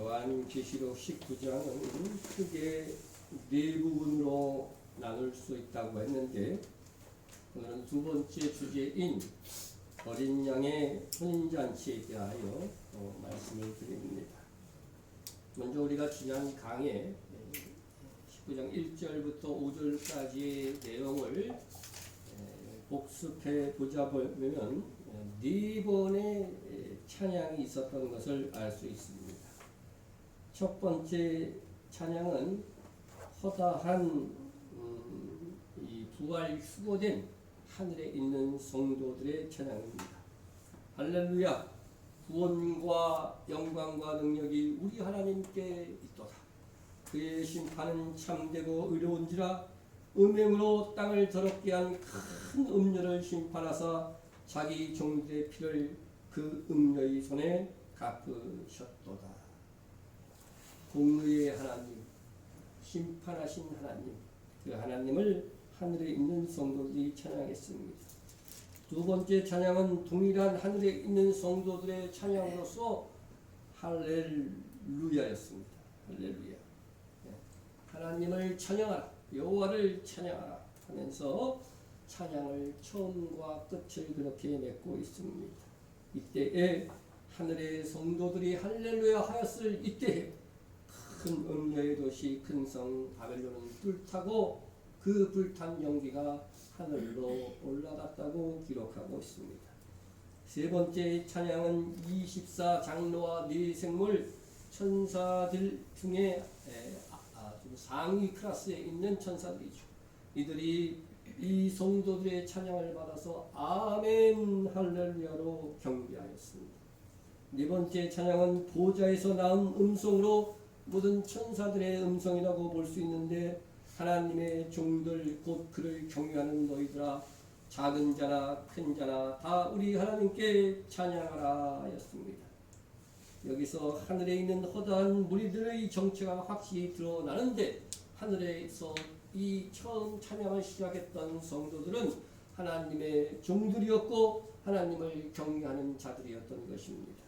요한계시록 19장은 크게 네 부분으로 나눌 수 있다고 했는데, 오늘은 두 번째 주제인 어린 양의 혼인잔치에 대하여 말씀을 드립니다. 먼저 우리가 지난 강의 19장 1절부터 5절까지의 내용을 복습해 보자 보면 네 번의 찬양이 있었던 것을 알 수 있습니다. 첫 번째 찬양은 허다한 이 부활 휴거된 하늘에 있는 성도들의 찬양입니다. 할렐루야! 구원과 영광과 능력이 우리 하나님께 있도다. 그의 심판은 참되고 의로운지라. 음행으로 땅을 더럽게 한 큰 음녀를 심판하사 자기 종들의 피를 그 음녀의 손에 갚으셨도다. 공의의 하나님, 심판하신 하나님, 그 하나님을 하늘에 있는 성도들이 찬양했습니다. 두 번째 찬양은 동일한 하늘에 있는 성도들의 찬양으로서 할렐루야였습니다. 할렐루야. 하나님을 찬양하라, 여호와를 찬양하라 하면서 찬양을 처음과 끝을 그렇게 맺고 있습니다. 이때에 하늘의 성도들이 할렐루야 하였을 이때에 큰 음녀의 도시 큰 성 바벨론은 불타고 그 불탄 연기가 하늘로 올라갔다고 기록하고 있습니다. 세 번째 찬양은 24장로와 4생물 천사들 중에 좀 상위 클래스에 있는 천사들이죠. 이들이 이 성도들의 찬양을 받아서 아멘 할렐루야로 경배하였습니다. 네 번째 찬양은 보좌에서 나온 음성으로 모든 천사들의 음성이라고 볼 수 있는데, 하나님의 종들 곧 그를 경외하는 너희들아, 작은 자나 큰 자나 다 우리 하나님께 찬양하라 였습니다. 여기서 하늘에 있는 허다한 무리들의 정체가 확실히 드러나는데, 하늘에서 이 처음 찬양을 시작했던 성도들은 하나님의 종들이었고 하나님을 경외하는 자들이었던 것입니다.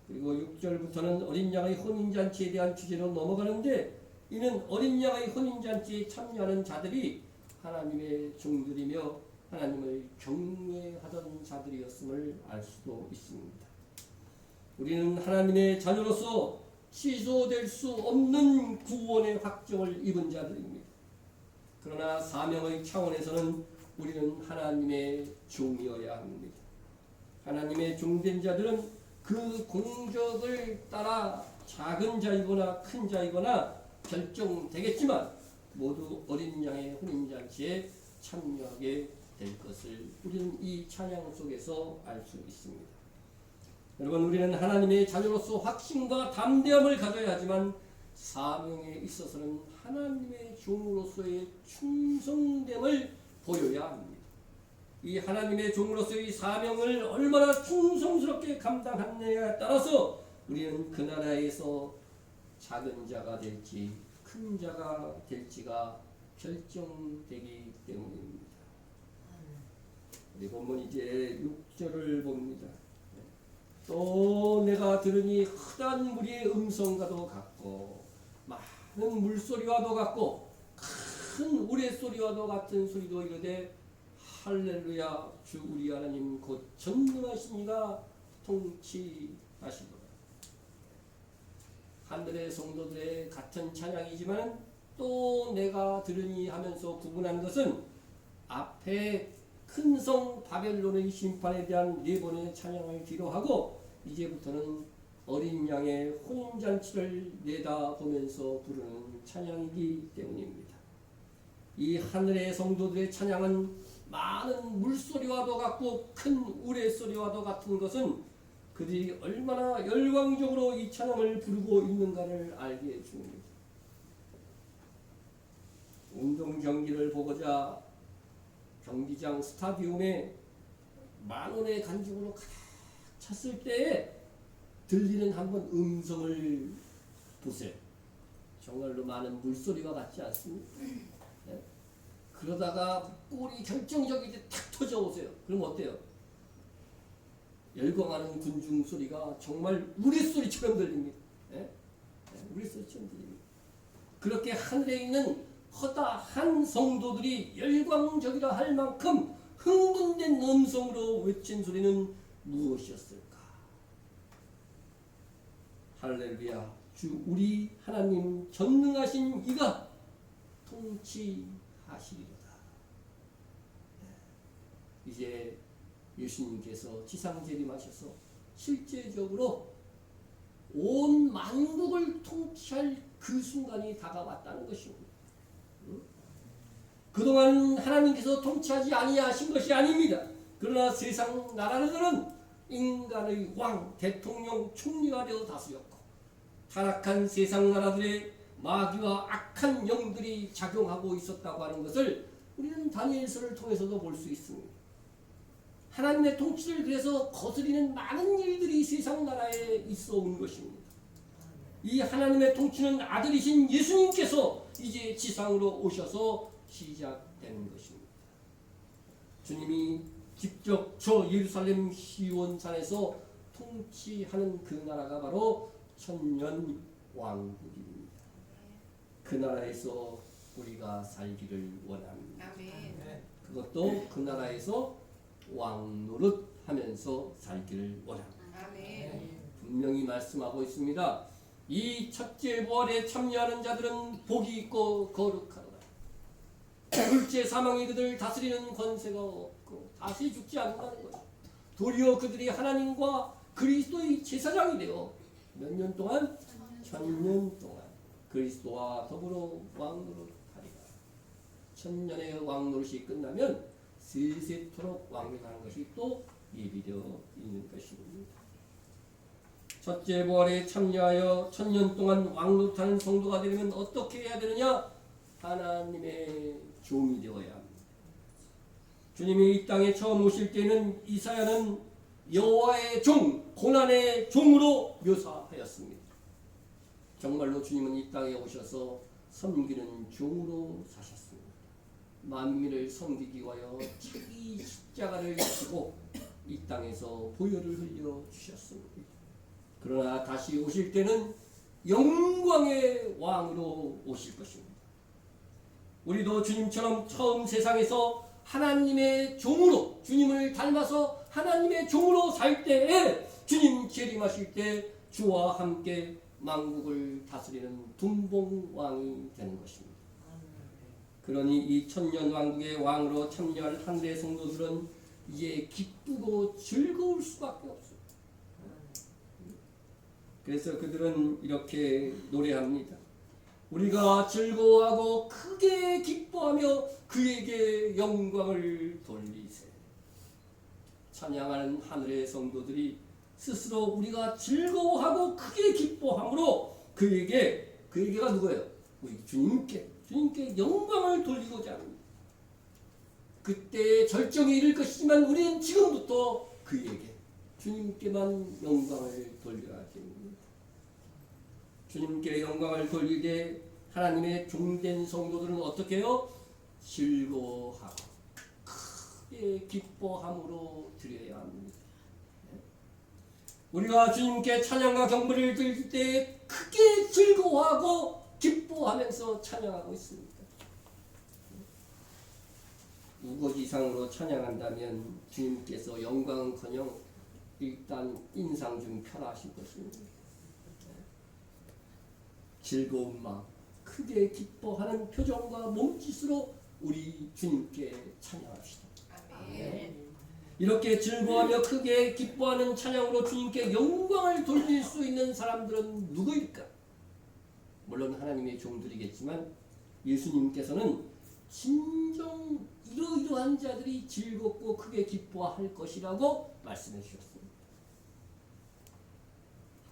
그리고 6절부터는 어린 양의 혼인잔치에 대한 주제로 넘어가는데, 이는 어린 양의 혼인잔치에 참여하는 자들이 하나님의 종들이며 하나님을 경외하던 자들이었음을 알 수도 있습니다. 우리는 하나님의 자녀로서 취소될 수 없는 구원의 확정을 입은 자들입니다. 그러나 사명의 차원에서는 우리는 하나님의 종이어야 합니다. 하나님의 종된 자들은 그 공적을 따라 작은 자이거나 큰 자이거나 결정되겠지만 모두 어린 양의 혼인잔치에 참여하게 될 것을 우리는 이 찬양 속에서 알 수 있습니다. 여러분, 우리는 하나님의 자녀로서 확신과 담대함을 가져야 하지만 사명에 있어서는 하나님의 종으로서의 충성됨을 보여야 합니다. 이 하나님의 종으로서의 사명을 얼마나 충성스럽게 감당하느냐에 따라서 우리는 그 나라에서 작은 자가 될지 큰 자가 될지가 결정되기 때문입니다. 우리 보면 이제 6절을 봅니다. 또 내가 들으니 크단 무리의 음성과도 같고 많은 물소리와도 같고 큰 우레소리와도 같은 소리도 이르되 할렐루야, 주 우리 하나님 곧 전능하신 이가 통치하시도다. 하늘의 성도들의 같은 찬양이지만 또 내가 들으니 하면서 구분한 것은 앞에 큰 성 바벨론의 심판에 대한 네 번의 찬양을 기록하고 이제부터는 어린 양의 혼인잔치를 내다보면서 부르는 찬양이기 때문입니다. 이 하늘의 성도들의 찬양은 많은 물소리와도 같고 큰 우레소리와도 같은 것은 그들이 얼마나 열광적으로 이 찬양을 부르고 있는가를 알게 해줍니다. 운동 경기를 보고자 경기장 스타디움에 만원의 간증으로 가득 찼을 때에 들리는 한번 음성을 보세요. 정말로 많은 물소리와 같지 않습니까? 네? 그러다가 골이 결정적이게 탁 터져오세요. 그럼 어때요? 열광하는 군중 소리가 정말 우레소리처럼 들립니다. 네? 그래서 전드립니다. 그렇게 하늘에 있는 허다한 성도들이 열광적이라 할 만큼 흥분된 음성으로 외친 소리는 무엇이었을까? 할렐루야, 주 우리 하나님 전능하신 이가 통치하시리로다. 이제 예수님께서 지상재림하셔서 실제적으로 온 만국을 통치할 그 순간이 다가왔다는 것입니다. 그동안 하나님께서 통치하지 아니하신 것이 아닙니다. 그러나 세상 나라들은 인간의 왕, 대통령, 총리가 되어 다스렸고 타락한 세상 나라들의 마귀와 악한 영들이 작용하고 있었다고 하는 것을 우리는 다니엘서를 통해서도 볼 수 있습니다. 하나님의 통치를 그래서 거스리는 많은 일들이 세상 나라에 있어 온 것입니다. 이 하나님의 통치는 아들이신 예수님께서 이제 지상으로 오셔서 시작되는 것입니다. 주님이 직접 저 예루살렘 시온산에서 통치하는 그 나라가 바로 천년 왕국입니다. 그 나라에서 우리가 살기를 원합니다. 그것도 그 나라에서 왕 노릇하면서 살기를 원합니다. 분명히 말씀하고 있습니다. 이 첫째 부활에 참여하는 자들은 복이 있고 거룩하도다. 둘째 사망이 그들 다스리는 권세가 없고 다시 죽지 않는다는 것이다. 도리어 그들이 하나님과 그리스도의 제사장이 되어 몇 년 동안? 천년 동안 그리스도와 더불어 왕노릇하리라. 천년의 왕노릇이 끝나면 세세토록 왕래하는 것이 또 예비되어 있는 것입니다. 첫째 부활에 참여하여 천년 동안 왕노릇하는 성도가 되려면 어떻게 해야 되느냐? 하나님의 종이 되어야 합니다. 주님이 이 땅에 처음 오실 때는 이사야는 여호와의 종, 고난의 종으로 묘사하였습니다. 정말로 주님은 이 땅에 오셔서 섬기는 종으로 사셨습니다. 만민을 섬기기 위하여 자기 십자가를 지고 이 땅에서 보혈을 흘려 주셨습니다. 그러나 다시 오실 때는 영광의 왕으로 오실 것입니다. 우리도 주님처럼 처음 세상에서 하나님의 종으로 주님을 닮아서 하나님의 종으로 살 때에 주님 재림하실 때 주와 함께 만국을 다스리는 분봉왕이 되는 것입니다. 그러니 이 천년 왕국의 왕으로 참여할 하늘의 성도들은 이제 기쁘고 즐거울 수밖에 없어요. 그래서 그들은 이렇게 노래합니다. 우리가 즐거워하고 크게 기뻐하며 그에게 영광을 돌리세. 찬양하는 하늘의 성도들이 스스로 우리가 즐거워하고 크게 기뻐함으로 그에게가 누구예요? 우리 주님께 영광을 돌리고자 합니다. 그때 절정이 이를 것이지만 우리는 지금부터 그에게 주님께만 영광을 돌려야 됩니다. 주님께 영광을 돌리되 하나님의 종된 성도들은 어떻게 해요? 즐거워하고 크게 기뻐함으로 드려야 합니다. 우리가 주님께 찬양과 경배를 드릴 때 크게 즐거워하고 기뻐하면서 찬양하고 있습니다. 우거지상으로 찬양한다면 주님께서 영광은커녕 일단 인상 좀 편하실 것입니다. 즐거운 마음, 크게 기뻐하는 표정과 몸짓으로 우리 주님께 찬양합시다. 아멘. 이렇게 즐거워하며 크게 기뻐하는 찬양으로 주님께 영광을 돌릴 수 있는 사람들은 누구일까? 물론 하나님의 종들이겠지만 예수님께서는 진정 이러이러한 자들이 즐겁고 크게 기뻐할 것이라고 말씀해 주셨습니다.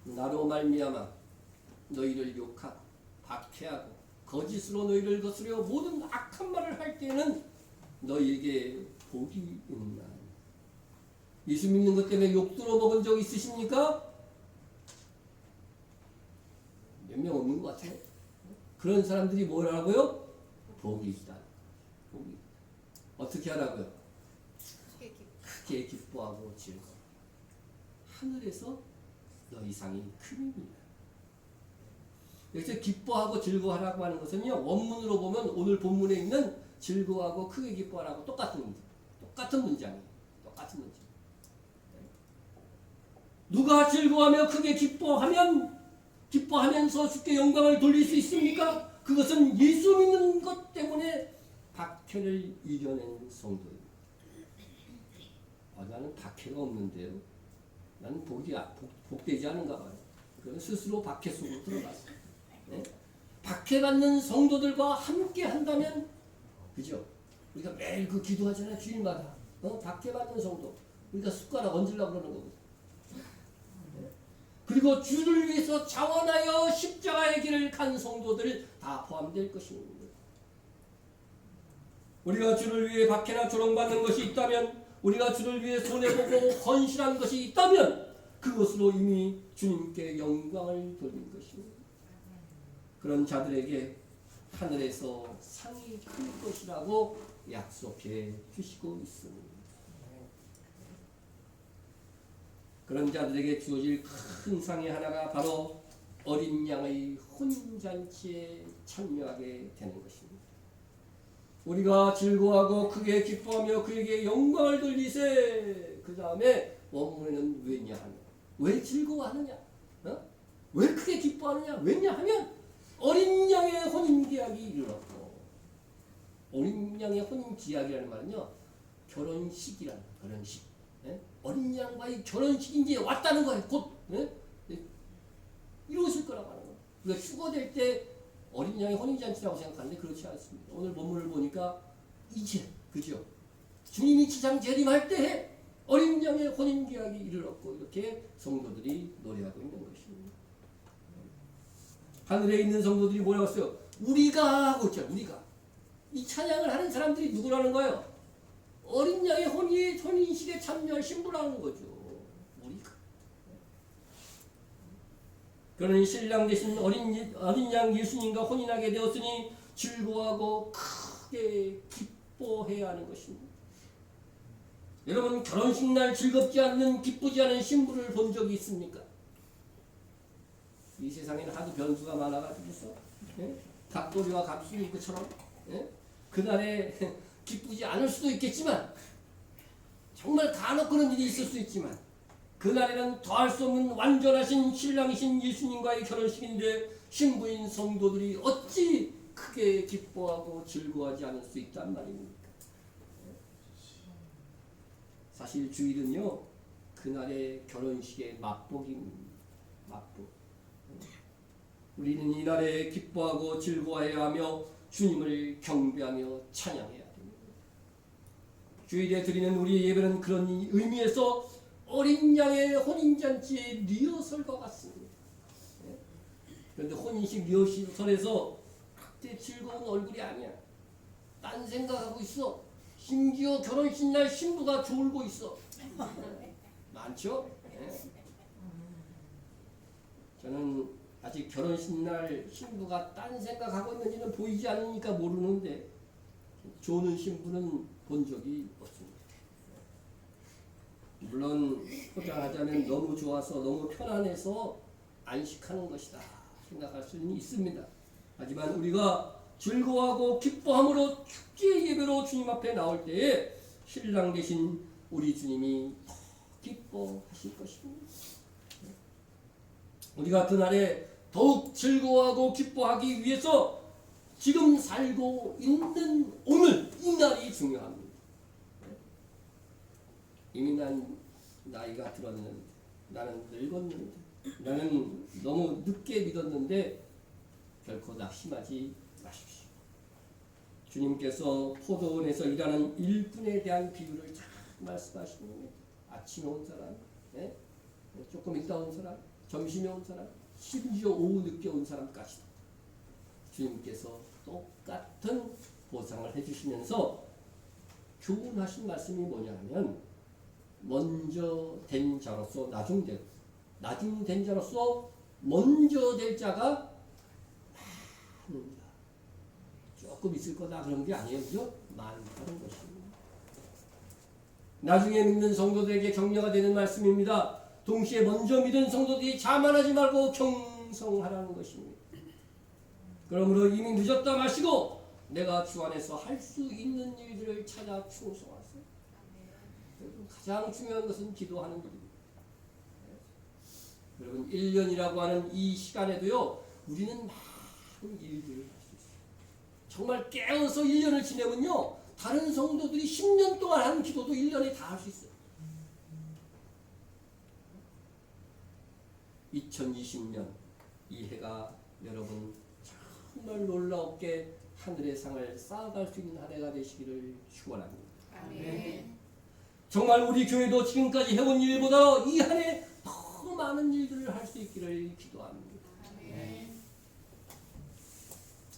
나로 말미암아 너희를 욕하고 박해하고 거짓으로 너희를 거스려 모든 악한 말을 할 때에는 너희에게 복이 있나. 예수 믿는 것 때문에 욕 들어먹은 적 있으십니까? 몇 명 없는 것 같아요. 그런 사람들이 뭐라고요? 복이 있다. 복이. 어떻게 하라고요? 크게 기뻐하고 즐거워. 하늘에서 너희 상이 큽니다. 여기서 기뻐하고 즐거워하라고 하는 것은요, 원문으로 보면 오늘 본문에 있는 즐거워하고 크게 기뻐하라고 똑같은 문장이에요. 똑같은 문장. 누가 즐거워하며 크게 기뻐하면서 주께 영광을 돌릴 수 있습니까? 그것은 예수 믿는 것 때문에 박해를 이겨낸 성도입니다. 나는 박해가 없는데요. 나는 복되지 않은가 봐요. 그건 스스로 박해 속으로 들어갔어요. 네? 박해받는 성도들과 함께 한다면, 그죠? 우리가 매일 그 기도하잖아요. 주일마다. 박해받는 성도. 우리가 숟가락 얹으려고 그러는 거거든요. 네? 그리고 주를 위해서 자원하여 십자가의 길을 간 성도들 다 포함될 것입니다. 우리가 주를 위해 박해나 조롱받는 것이 있다면, 우리가 주를 위해 손해보고 헌신한 것이 있다면 그것으로 이미 주님께 영광을 돌린 것입니다. 그런 자들에게 하늘에서 상이 클 것이라고 약속해 주시고 있습니다. 그런 자들에게 주어질 큰 상의 하나가 바로 어린 양의 혼인잔치에 참여하게 되는 것입니다. 우리가 즐거워하고 크게 기뻐하며 그에게 영광을 돌리세. 그 다음에 원문에는 왜냐하면, 왜 즐거워하느냐, 왜 크게 기뻐하느냐, 왜냐하면 어린 양의 혼인계약이 이르렀고, 어린 양의 혼인계약이라는 말은요, 결혼식이라는 결혼식. 어린 양과의 결혼식이 이제 왔다는 거예요. 곧 이루어질 거라고 하는 거예요. 그러니까 휴거될 때 어린 양의 혼인잔치라고 생각하는데 그렇지 않습니다. 오늘 본문을 보니까 이제, 그죠? 주님이 지상 재림할 때 어린 양의 혼인계약이 이르렀고, 이렇게 성도들이 노래하고 있는 것입니다. 하늘에 있는 성도들이 뭐라고 했어요? 우리가 하고 있죠. 우리가. 이 찬양을 하는 사람들이 누구라는 거예요? 어린 양의 혼인식에 참여할 신부라는 거죠. 우리가. 그러니 신랑 되신 어린 양 예수님과 혼인하게 되었으니 즐거워하고 크게 기뻐해야 하는 것입니다. 여러분, 결혼식 날 즐겁지 않는, 기쁘지 않은 신부를 본 적이 있습니까? 이 세상에는 하도 변수가 많아가지고서 갑돌이와 갑술이처럼 그날에 기쁘지 않을 수도 있겠지만, 정말 간혹 그런 일이 있을 수 있지만, 그날에는 더할 수 없는 완전하신 신랑이신 예수님과의 결혼식인데 신부인 성도들이 어찌 크게 기뻐하고 즐거워하지 않을 수 있단 말입니까? 사실 주일은요, 그날의 결혼식의 맛복입니다. 맛복. 우리는 이날에 기뻐하고 즐거워해야 하며 주님을 경배하며 찬양해야 됩니다. 주일에 드리는 우리의 예배는 그런 의미에서 어린 양의 혼인잔치의 리허설과 같습니다. 그런데 혼인식 리허설에서 그때 즐거운 얼굴이 아니야. 딴 생각하고 있어. 심지어 결혼식 날 신부가 졸고 있어. 많죠? 저는 아직 결혼식 날 신부가 딴 생각하고 있는지는 보이지 않으니까 모르는데, 조는 신부는 본 적이 없습니다. 물론 포장하자면 너무 좋아서 너무 편안해서 안식하는 것이다 생각할 수는 있습니다. 하지만 우리가 즐거워하고 기뻐함으로 축제의 예배로 주님 앞에 나올 때에 신랑 되신 우리 주님이 더 기뻐하실 것입니다. 우리가 그날에 더욱 즐거워하고 기뻐하기 위해서 지금 살고 있는 오늘 이 날이 중요합니다. 이미 난 나이가 들었는데, 나는 늙었는데, 나는 너무 늦게 믿었는데 결코 낙심하지 마십시오. 주님께서 포도원에서 일하는 일꾼에 대한 비유를 잘 말씀하시는, 아침에 온 사람, 조금 있다 온 사람, 점심에 온 사람, 심지어 오후 늦게 온 사람까지도 주님께서 똑같은 보상을 해주시면서 교훈하신 말씀이 뭐냐면, 먼저 된 자로서 나중 된 자로서 먼저 될 자가 많은 자. 조금 있을 거다 그런 게 아니에요. 그죠? 많다는 것입니다. 나중에 믿는 성도들에게 격려가 되는 말씀입니다. 동시에 먼저 믿은 성도들이 자만하지 말고 경성하라는 것입니다. 그러므로 이미 늦었다 마시고 내가 주 안에서 할 수 있는 일들을 찾아 충성하세요. 가장 중요한 것은 기도하는 일입니다. 여러분 1년이라고 하는 이 시간에도요. 우리는 많은 일들을 할 수 있어요. 정말 깨어서 1년을 지내면요. 다른 성도들이 10년 동안 하는 기도도 1년에 다 할 수 있어요. 2020년 이 해가 여러분 정말 놀라웠게 하늘의 상을 쌓아갈 수 있는 한 해가 되시기를 축원합니다. 아멘. 정말 우리 교회도 지금까지 해온 일보다 이 한 해 더 많은 일들을 할 수 있기를 기도합니다. 아멘.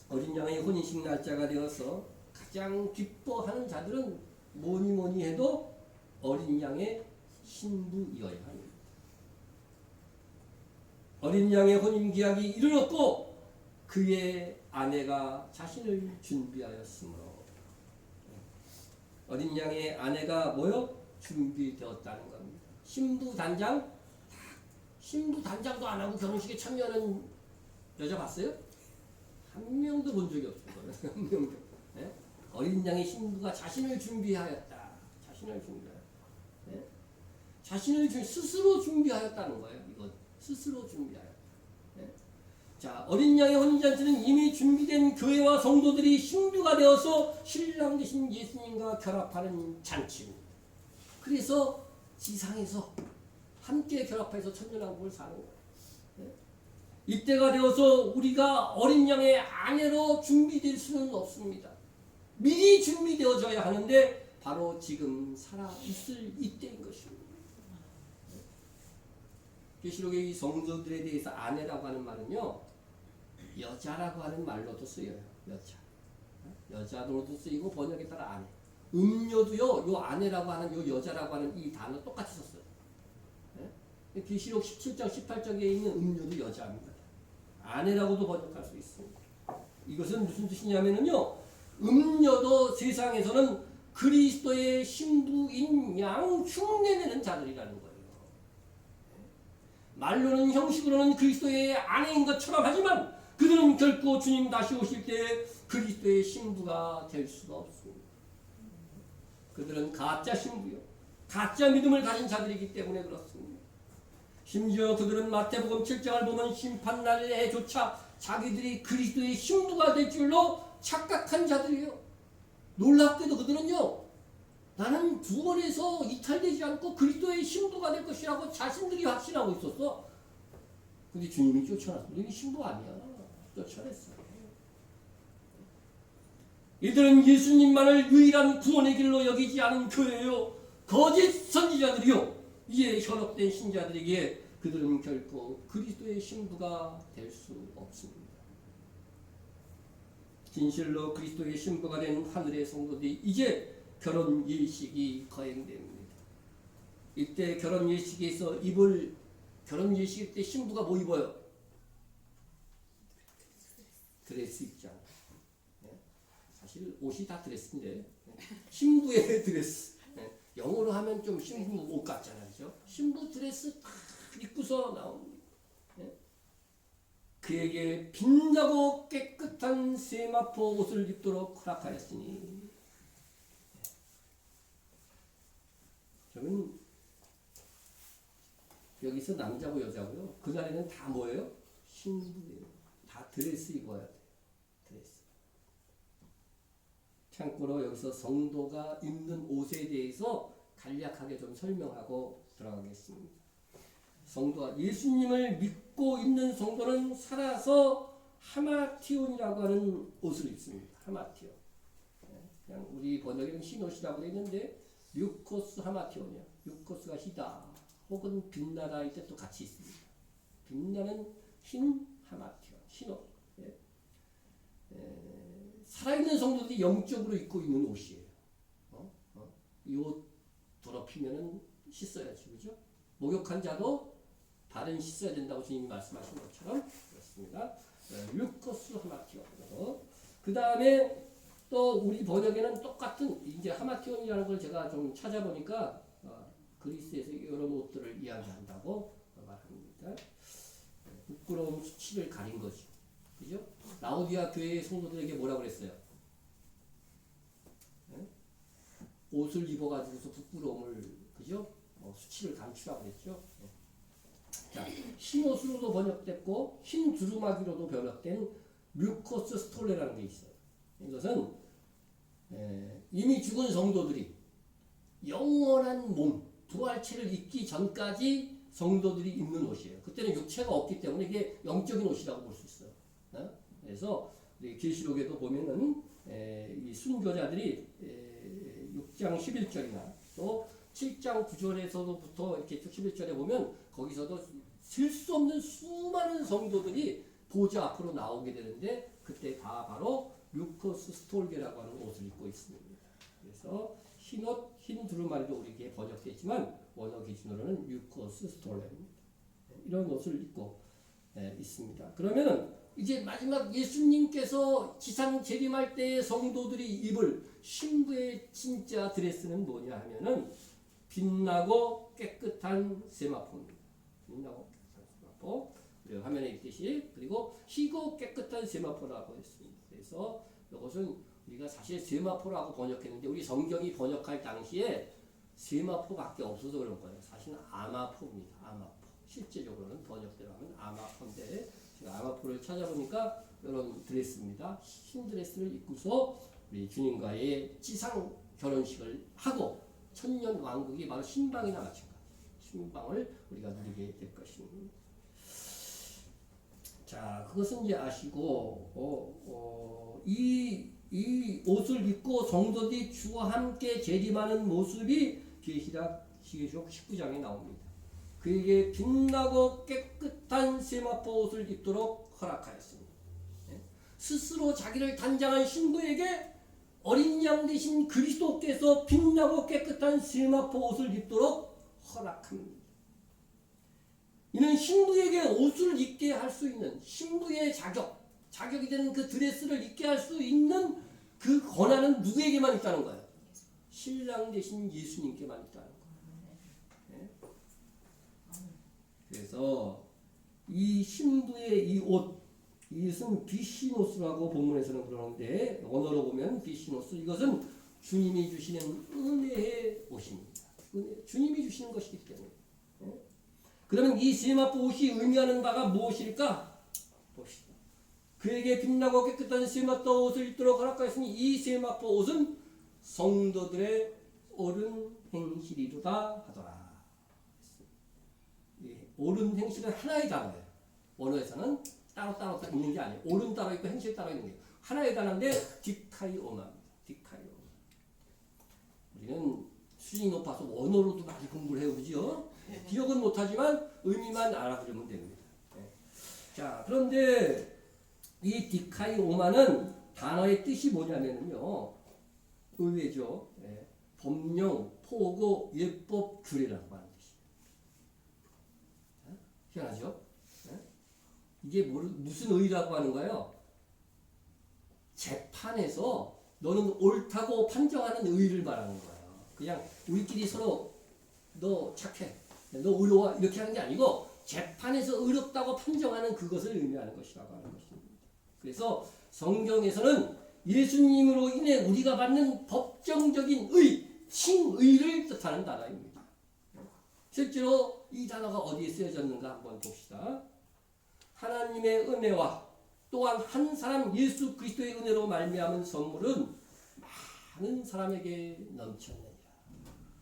어린 양의 혼인식 날짜가 되어서 가장 기뻐하는 자들은 뭐니 해도 어린 양의 신부이어야 합니다. 어린 양의 혼인 기약이 이르렀고 그의 아내가 자신을 준비하였으므로 어린 양의 아내가 뭐요? 준비되었다는 겁니다. 신부 단장도 안 하고 결혼식에 참여하는 여자 봤어요? 한 명도 본 적이 없어요. 한 명도. 네? 어린 양의 신부가 자신을 준비하였다. 자신을 스스로 준비하였다는 거예요. 이건 스스로 준비하였다. 네? 자, 어린 양의 혼인잔치는 이미 준비된 교회와 성도들이 신부가 되어서 신랑 되신 예수님과 결합하는 잔치입니다. 그래서 지상에서 함께 결합해서 천년왕국을 사는 거예요. 네? 이때가 되어서 우리가 어린 양의 아내로 준비될 수는 없습니다. 미리 준비되어져야 하는데 바로 지금 살아있을 이때인 것입니다. 계시록의 이 성도들에 대해서 아내라고 하는 말은요, 여자라고 하는 말로도 쓰여요. 여자로도 쓰이고 번역에 따라 아내. 음료도요, 요 아내라고 하는 요 여자라고 하는 이 단어 똑같이 썼어요. 계시록 17장 18장에 있는 음료도 여자입니다. 아내라고도 번역할 수 있습니다. 이것은 무슨 뜻이냐면요, 음료도 세상에서는 그리스도의 신부인 양 흉내내는 자들이라는 거예요. 말로는 형식으로는 그리스도의 아내인 것처럼 하지만 그들은 결코 주님 다시 오실 때 그리스도의 신부가 될 수가 없습니다. 그들은 가짜 신부요, 가짜 믿음을 가진 자들이기 때문에 그렇습니다. 심지어 그들은 마태복음 7장을 보면 심판날에조차 자기들이 그리스도의 신부가 될 줄로 착각한 자들이에요. 놀랍게도 그들은요, 나는 구원에서 이탈되지 않고 그리스도의 신부가 될 것이라고 자신들이 확신하고 있었어. 근데 주님이 쫓아났어. 너희 신부 아니야. 쫓아냈어. 이들은 예수님만을 유일한 구원의 길로 여기지 않은 교회요, 거짓 선지자들이요, 이에 현혹된 신자들에게 그들은 결코 그리스도의 신부가 될 수 없습니다. 진실로 그리스도의 신부가 된 하늘의 성도들이 이제 결혼 예식이 거행됩니다. 이때 결혼 예식에서 입을, 결혼 예식 때 신부가 뭐 입어요? 드레스 입잖아. 사실 옷이 다 드레스인데 신부의 드레스. 영어로 하면 좀 신부 옷 같잖아요. 그죠? 신부 드레스 딱 입고서 나옵니다. 그에게 빛나고 깨끗한 세마포 옷을 입도록 허락하였으니, 저는 여기서 남자고 여자고요, 그날에는 다 뭐예요? 신부예요. 다 드레스 입어야 돼요. 드레스. 참고로 여기서 성도가 입는 옷에 대해서 간략하게 좀 설명하고 들어가겠습니다. 성도가 예수님을 믿고 있는 성도는 살아서 하마티온이라고 하는 옷을 입습니다. 하마티온. 그냥 우리 번역에는 흰옷이라고 되어 있는데 뮤코스 하마티온이야. 뮤코스가 희다 혹은 빛나다 이 뜻도 같이 있습니다. 빛나는 흰 하마티온, 흰옷. 살아있는 성도들이 영적으로 입고 있는 옷이에요. 이 옷 더럽히면은 씻어야지, 그죠? 목욕한 자도 발은 씻어야 된다고 주님이 말씀하신 것처럼 그렇습니다. 뮤코스 하마티온. 그 다음에 또 우리 번역에는 똑같은 이제 하마티온이라는 걸 제가 좀 찾아보니까 그리스에서 여러 옷들을 이야기한다고 말합니다. 부끄러움 수치를 가린 거죠. 그죠? 라오디아 교회의 성도들에게 뭐라고 그랬어요? 네? 옷을 입어가지고서 부끄러움을, 그죠? 수치를 감추라고 그랬죠. 네. 자, 흰 옷으로도 번역됐고 흰 두루마기로도 번역된 뮤코스 스톨레라는 게 있어요. 이것은 이미 죽은 성도들이 영원한 몸, 부활체를 입기 전까지 성도들이 입는 옷이에요. 그때는 육체가 없기 때문에 이게 영적인 옷이라고 볼 수 있어요. 그래서 계시록에도 보면은 이 순교자들이 6장 11절이나 또 7장 9절에서부터 이렇게 쭉 11절에 보면 거기서도 셀 수 없는 수많은 성도들이 보좌 앞으로 나오게 되는데 그때 다 바로 뮤코스 스톨게라고 하는 옷을 입고 있습니다. 그래서 흰옷, 흰 두루마리도 우리에게 번역됐지만 원어 기준으로는 뮤코스 스톨레입니다. 이런 옷을 입고 있습니다. 그러면은 이제 마지막 예수님께서 지상 재림할 때의 성도들이 입을 신부의 진짜 드레스는 뭐냐 하면은 빛나고 깨끗한 세마포입니다. 빛나고 깨끗한 세마포. 그리고 화면에 있듯이 그리고 희고 깨끗한 세마포라고 했습니다. 그래서 이것은 우리가 사실 세마포라고 번역했는데 우리 성경이 번역할 당시에 세마포밖에 없어서 그런 거예요. 사실은 아마포입니다. 아마포. 실제적으로는 번역대로 하면 아마포인데 제가 아마포를 찾아보니까 이런 드레스입니다. 흰 드레스를 입고서 우리 주님과의 지상 결혼식을 하고 천년 왕국이 바로 신방이나 마찬가지. 신방을 우리가 누리게 될 것입니다. 자, 그것은 이제 아시고 이 옷을 입고 성도들이 주와 함께 재림하는 모습이 계시록 19장에 나옵니다. 그에게 빛나고 깨끗한 세마포 옷을 입도록 허락하였습니다. 스스로 자기를 단장한 신부에게 어린 양 대신 그리스도께서 빛나고 깨끗한 세마포 옷을 입도록 허락합니다. 이는 신부에게 옷을 입게 할 수 있는 신부의 자격이 되는 그 드레스를 입게 할 수 있는 그 권한은 누구에게만 있다는 거예요? 신랑 대신 예수님께만 있다는 거예요. 네? 그래서 이 신부의 이 옷, 이것은 비시노스라고 본문에서는 그러는데 원어로 보면 비시노스, 이것은 주님이 주시는 은혜의 옷입니다. 주님이 주시는 것이기 때문에. 네? 그러면 이 세마포 옷이 의미하는 바가 무엇일까? 봅시다. 그에게 빛나고 깨끗한 세마포 옷을 입도록 허락하였으니 이 세마포 옷은 성도들의 옳은 행실이로다 하더라. 옳은 행실은 하나의 단어예요. 원어에서는 따로 있는 게 아니에요. 옳은 따로 있고 행실 따로 있는 게 하나의 단어인데 디카이오마입니다. 디카이오마. 우리는 수준이 높아서 원어로도 많이 공부를 해요, 그죠? 기억은 못하지만 의미만 알아들으면 됩니다. 자, 그런데 이 디카이오마는 단어의 뜻이 뭐냐면요, 의외죠. 법령, 포고, 예법, 규례라고 하는 뜻이에요. 희한하죠? 이게 무슨 의라고 하는 거예요? 재판에서 너는 옳다고 판정하는 의를 말하는 거예요. 그냥 우리끼리 서로 너 착해, 너 의로워 이렇게 하는 게 아니고 재판에서 의롭다고 판정하는 그것을 의미하는 것이라고 하는 것입니다. 그래서 성경에서는 예수님으로 인해 우리가 받는 법정적인 의, 칭의를 뜻하는 단어입니다. 실제로 이 단어가 어디에 쓰여졌는가 한번 봅시다. 하나님의 은혜와 또한 한 사람 예수 그리스도의 은혜로 말미암은 선물은 많은 사람에게 넘쳤느니라.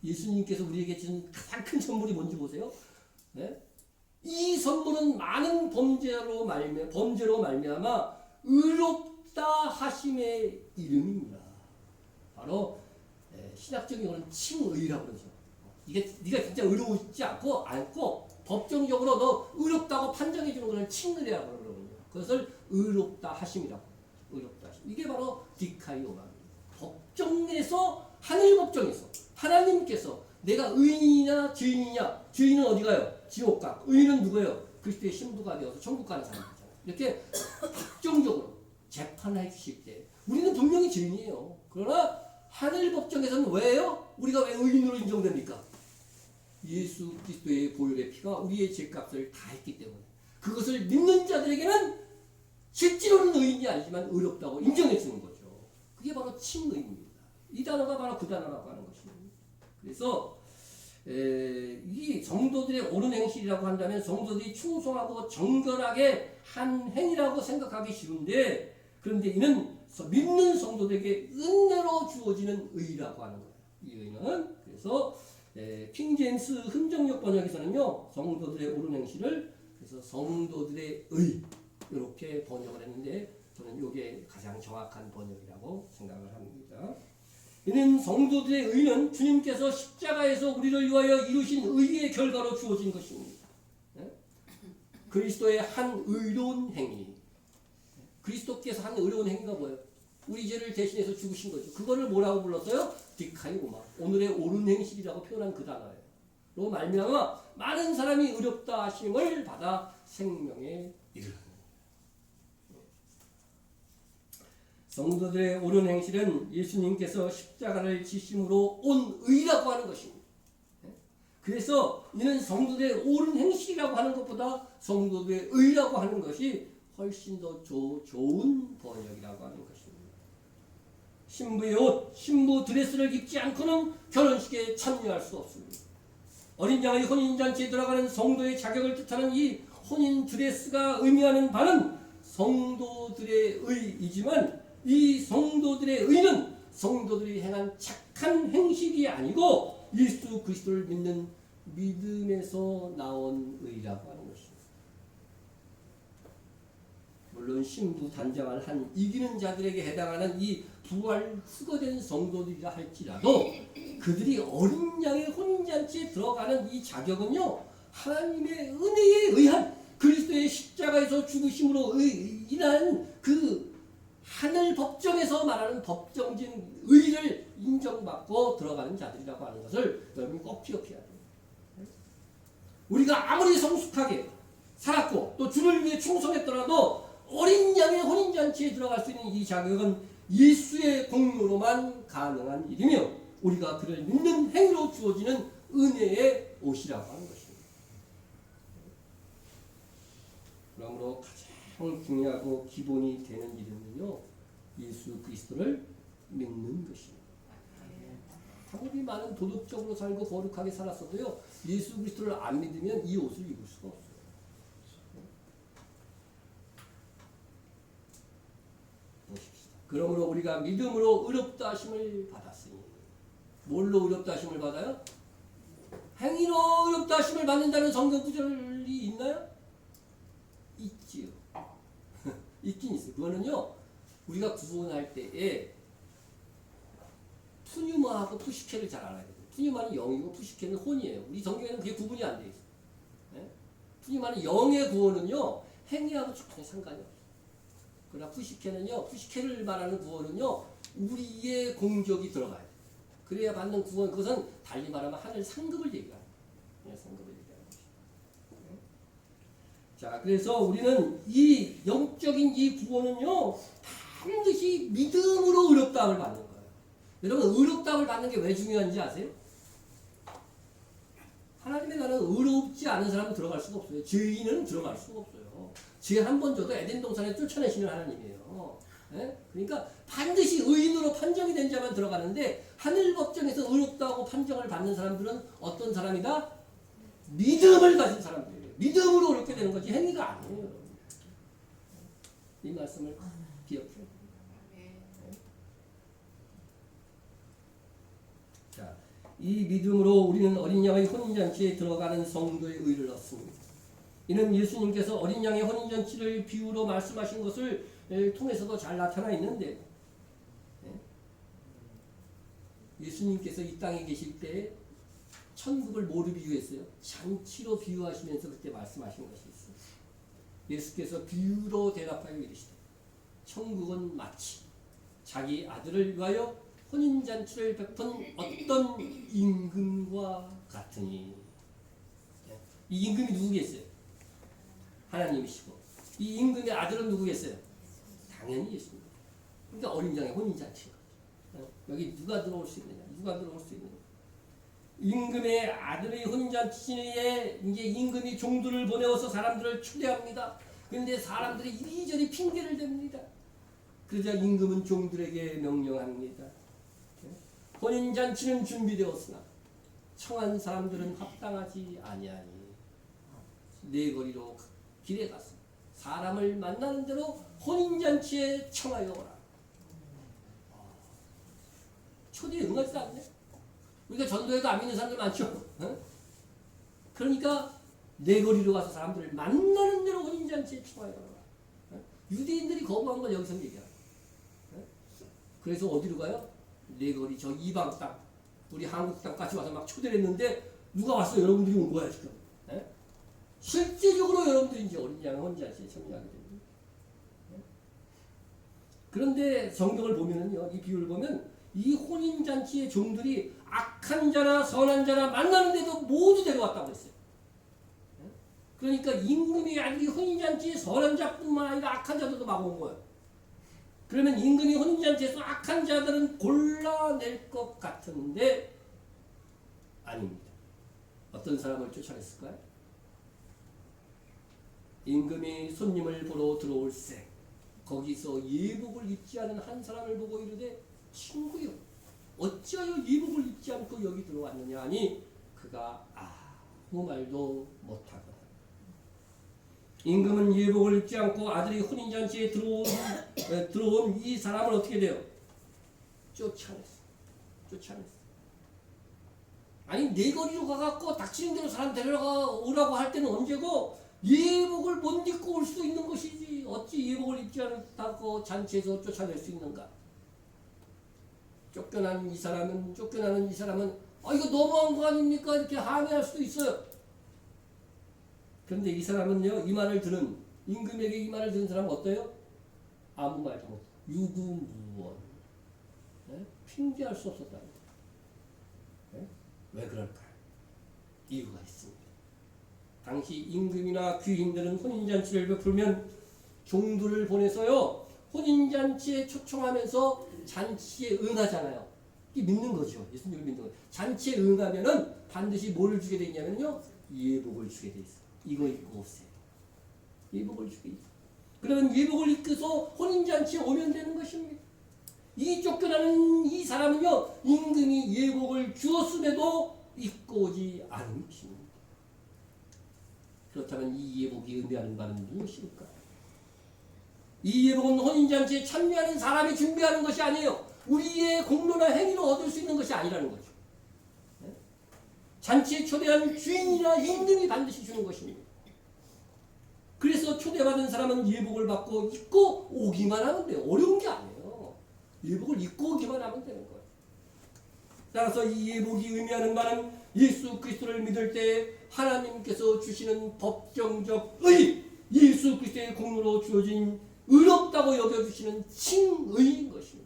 예수님께서 우리에게 주신 가장 큰 선물이 뭔지 보세요. 네? 이 선물은 많은 범죄로 말미암아 의롭다 하심의 이름입니다. 바로 신학적인 거는 칭의라고 그러죠. 이게 네가 진짜 의로우지 않고 법정적으로 너 의롭다고 판정해 주는 것을 칭의라고 그러거든요. 그것을 의롭다 하심이라고. 의롭다 하심. 이게 바로 디카이오마입니다. 법정에서 하늘 법정에서 하나님께서 내가 의인이냐 죄인이냐, 죄인은 어디 가요? 지옥 가. 의인은 누구예요? 그리스도의 신부가 되어서 천국 가는 사람이잖아요. 이렇게 법정적으로 재판해 주실 때 우리는 분명히 죄인이에요. 그러나 하늘 법정에서는 왜요? 우리가 왜 의인으로 인정됩니까? 예수 그리스도의 보혈의 피가 우리의 죄값을 다 했기 때문에 그것을 믿는 자들에게는 실제로는 의인이 아니지만 의롭다고 인정해 주는 거죠. 그게 바로 친의입니다. 이 단어가 바로 그 단어라고 하는 것입니다. 그래서 이 성도들의 옳은 행실이라고 한다면 성도들이 충성하고 정결하게 한 행위라고 생각하기 쉬운데, 그런데 이는 믿는 성도들에게 은혜로 주어지는 의라고 하는 거예요. 이 의는 그래서 킹 제임스 흔정역 번역에서는요, 성도들의 옳은 행실을 그래서 성도들의 의 이렇게 번역을 했는데, 저는 이게 가장 정확한 번역이라고 생각을 합니다. 이는 성도들의 의는 주님께서 십자가에서 우리를 위하여 이루신 의의 결과로 주어진 것입니다. 그리스도의 한 의로운 행위. 그리스도께서 한 의로운 행위가 뭐예요? 우리 죄를 대신해서 죽으신 거죠. 그거를 뭐라고 불렀어요? 디카이오마. 오늘의 옳은 행실이라고 표현한 그 단어예요. 로 말미암아 많은 사람이 의롭다 하심을 받아 생명에 이르는. 성도들의 옳은 행실은 예수님께서 십자가를 지심으로 온 의라고 하는 것입니다. 그래서 이는 성도들의 옳은 행실이라고 하는 것보다 성도들의 의라고 하는 것이 훨씬 더 좋은 번역이라고 하는 것입니다. 신부의 옷, 신부 드레스를 입지 않고는 결혼식에 참여할 수 없습니다. 어린 양의 혼인잔치에 들어가는 성도의 자격을 뜻하는 이 혼인 드레스가 의미하는 바는 성도들의 의이지만, 이 성도들의 의는 성도들이 행한 착한 행실이 아니고 예수 그리스도를 믿는 믿음에서 나온 의라고 하는 것입니다. 물론 신부 단장을 한 이기는 자들에게 해당하는 이 부활 수거된 성도들이라 할지라도 그들이 어린 양의 혼인잔치에 들어가는 이 자격은요, 하나님의 은혜에 의한 그리스도의 십자가에서 죽으심으로 인한 그 하늘 법정에서 말하는 법정진 의를 인정받고 들어가는 자들이라고 하는 것을 여러분 꼭 기억해야 돼요. 우리가 아무리 성숙하게 살았고 또 주를 위해 충성했더라도 어린 양의 혼인잔치에 들어갈 수 있는 이 자격은 예수의 공로로만 가능한 일이며, 우리가 그를 믿는 행위로 주어지는 은혜의 옷이라고 하는 것입니다. 그러므로 가장 중요하고 기본이 되는 일은요, 예수 그리스도를 믿는 것입니다. 아무리 많은 도덕적으로 살고 거룩하게 살았어도요, 예수 그리스도를 안 믿으면 이 옷을 입을 수가 없어요. 보십시다. 그러므로 우리가 믿음으로 의롭다 하심을 받았으니, 뭘로 의롭다 하심을 받아요? 행위로 의롭다 하심을 받는다는 성경 구절이 있나요? 있지요. 있긴 있어요. 그거는요, 우리가 구원할 때에 푸뉴마하고 푸시케를 잘 알아야 돼요. 푸뉴마는 영이고 푸시케는 혼이에요. 우리 성경에는 그게 구분이 안 돼 있어요. 네? 푸뉴마는 영의 구원은요, 행위하고 전혀 상관이 없어요. 그러나 푸시케는요, 푸시케를 말하는 구원은요, 우리의 공적이 들어가야 돼요. 그래야 받는 구원, 그것은 달리 말하면 하늘 상급을 얘기하는 거예요. 상급을 얘기하는 것이죠. 네? 자, 그래서 우리는 이 영적인 이 구원은요, 반드시 믿음으로 의롭다함을 받는 거예요. 여러분, 의롭다함을 받는 게 왜 중요한지 아세요? 하나님의 나라는 의롭지 않은 사람은 들어갈 수가 없어요. 죄인은 들어갈 수가 없어요. 죄 한 번 져도 에덴 동산에 쫓아내시는 하나님이에요. 네? 그러니까 반드시 의인으로 판정이 된 자만 들어가는데, 하늘 법정에서 의롭다고 판정을 받는 사람들은 어떤 사람이다? 믿음을 가진 사람들이에요. 믿음으로 의롭게 되는 거지 행위가 아니에요. 이 말씀을 기억해요. 자, 이 믿음으로 우리는 어린 양의 혼인잔치에 들어가는 성도의 의를 얻습니다. 이는 예수님께서 어린 양의 혼인잔치를 비유로 말씀하신 것을 통해서도 잘 나타나 있는데, 예수님께서 이 땅에 계실 때 천국을 뭐로 비유했어요? 잔치로 비유하시면서 그때 말씀하신 것이 있어요. 예수께서 비유로 대답하여 이르시되, 천국은 마치 자기 아들을 위하여 혼인잔치를 베푼 어떤 임금과 같으니. 이 임금이 누구겠어요? 하나님이시고, 이 임금의 아들은 누구겠어요? 당연히 예수입니다. 그러니까 어린 양의 혼인잔치인 거죠. 여기 누가 들어올 수 있느냐? 누가 들어올 수 있느냐? 임금의 아들의 혼인잔치에 이제 임금이 종들을 보내어서 사람들을 초대합니다. 그런데 사람들이 이리저리 핑계를 댑니다. 그러자 임금은 종들에게 명령합니다. 혼인잔치는 준비되었으나 청한 사람들은 합당하지 아니하니 네거리로 길에 가서 사람을 만나는 대로 혼인잔치에 청하여 오라. 초대에 응하지도 않네. 우리가 전도에도 안 믿는 사람들 많죠. 어? 그러니까 네거리로 가서 사람들을 만나는 대로 혼인잔치에 청하여 오라. 어? 유대인들이 거부한 걸 여기서 얘기하라. 어? 그래서 어디로 가요? 네거리 저 이방 땅, 우리 한국 땅까지 와서 막 초대를 했는데 누가 왔어? 여러분들이 온 거야 지금. 에? 실제적으로 여러분들이 이제 어린 양 혼인잔치에 참여하게 됩니다. 그런데 성경을 보면은요, 이 비유를 보면 이 혼인잔치의 종들이 악한 자나 선한 자나 만나는데도 모두 데려왔다고 했어요. 그러니까 임금이 아들이 혼인잔치에 선한 자뿐만 아니라 악한 자들도 막 온 거예요. 그러면 임금이 혼인잔치에서 악한 자들은 골라낼 것 같은데 아닙니다. 어떤 사람을 쫓아냈을까요? 임금이 손님을 보러 들어올세 거기서 예복을 입지 않은 한 사람을 보고 이르되 친구여 어찌하여 예복을 입지 않고 여기 들어왔느냐 하니 그가 아무 말도 못하거든. 임금은 예복을 입지 않고 아들이 혼인잔치에 들어온 이 사람을 어떻게 돼요? 쫓아냈어. 아니 네거리로 가갖고 닥치는 대로 사람 데려가 오라고 할 때는 언제고 예복을 못 입고 올 수 있는 것이지 어찌 예복을 입지 않다고 잔치에서 쫓아낼 수 있는가? 쫓겨나는 이 사람은 이거 너무한 거 아닙니까? 이렇게 항의할 수도 있어요. 그런데 이 사람은요, 이 말을 들은 임금에게 이 말을 들은 사람은 어때요? 아무 말도 못. 유구무원. 네? 핑계할 수 없었다. 네? 왜 그럴까요? 이유가 있습니다. 당시 임금이나 귀인들은 혼인잔치를 베풀면 종들을 보내서요, 혼인잔치에 초청하면서 잔치에 응하잖아요. 이게 믿는 거죠. 예수님을 믿는 거죠. 잔치에 응하면은 반드시 뭐를 주게 돼 있냐면요, 예복을 주게 돼 있어요. 이거 입고 오세요. 예복을 주게 있어요. 그러면 예복을 입고서 혼인잔치에 오면 되는 것입니다. 이 쫓겨나는 이 사람은요, 임금이 예복을 주었음에도 입고 오지 않은 것입니다. 그렇다면 이 예복이 의미하는 바는 무엇일까? 이 예복은 혼인잔치에 참여하는 사람이 준비하는 것이 아니에요. 우리의 공로나 행위로 얻을 수 있는 것이 아니라는 거죠. 잔치에 초대한 주인이나 임금이 반드시 주는 것입니다. 그래서 초대받은 사람은 예복을 받고 입고 오기만 하면 돼요. 어려운 게 아니에요. 예복을 입고 오기만 하면 되는 거예요. 따라서 이 예복이 의미하는 바는 예수 그리스도를 믿을 때 하나님께서 주시는 법정적 의, 예수 그리스도의 공로로 주어진 의롭다고 여겨주시는 칭의인 것입니다.